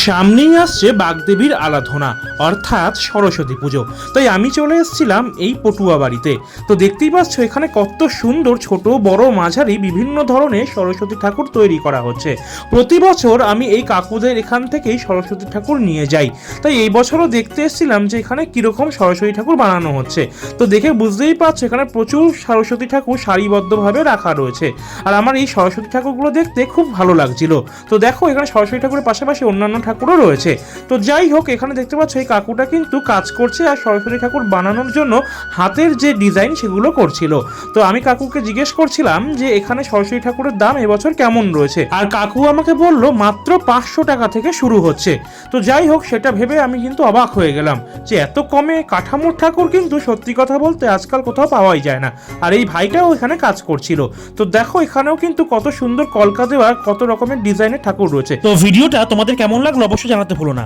সামনেই আসছে বাগদেবীর আরাধনা অর্থাৎ সরস্বতী পুজো। তাই আমি চলে এসেছিলাম এই পটুয়া বাড়িতে। তো দেখতেই পাচ্ছ এখানে কত সুন্দর ছোট বড় মাঝারি বিভিন্ন ধরনের সরস্বতী ঠাকুর তৈরি করা হচ্ছে। প্রতি বছর আমি এই কাকুদের এখান থেকেই সরস্বতী ঠাকুর নিয়ে যাই। তাই এই বছরও দেখতে এসেছিলাম যে এখানে কিরকম সরস্বতী ঠাকুর বানানো হচ্ছে। তো দেখে বুঝতেই পারছো এখানে প্রচুর সরস্বতী ঠাকুর সারিবদ্ধভাবে রাখা রয়েছে। আর আমার এই সরস্বতী ঠাকুরগুলো দেখতে খুব ভালো লাগছিল। তো দেখো এখানে সরস্বতী ঠাকুরের পাশাপাশি অন্যান্য ঠাকুরও রয়েছে। তো যাই হোক, এখানে দেখতে পাচ্ছ এই কাকুটা কিন্তু কাজ করছে আর সরস্বতী ঠাকুর বানানোর জন্য হাতের যে ডিজাইন সেগুলো করছিল। তো আমি কাকুকে জিজ্ঞেস করছিলাম যে এখানে সরস্বতী ঠাকুরের দাম এবছর কেমন রয়েছে, আর কাকু আমাকে বলল মাত্র 500 টাকা থেকে শুরু হচ্ছে। তো যাই হোক, সেটা ভেবে আমি কিন্তু অবাক হয়ে গেলাম যে এত কমে কাঠামোর ঠাকুর কিন্তু সত্যি কথা বলতে আজকাল কোথাও পাওয়াই যায় না। আর এই ভাইটাও এখানে কাজ করছিল। তো দেখো এখানেও কিন্তু কত সুন্দর কলকা দেওয়া কত রকমের ডিজাইনের ঠাকুর রয়েছে। তো ভিডিওটা তোমাদের কেমন লাগলো অবশ্যই জানাতে ভুলো না।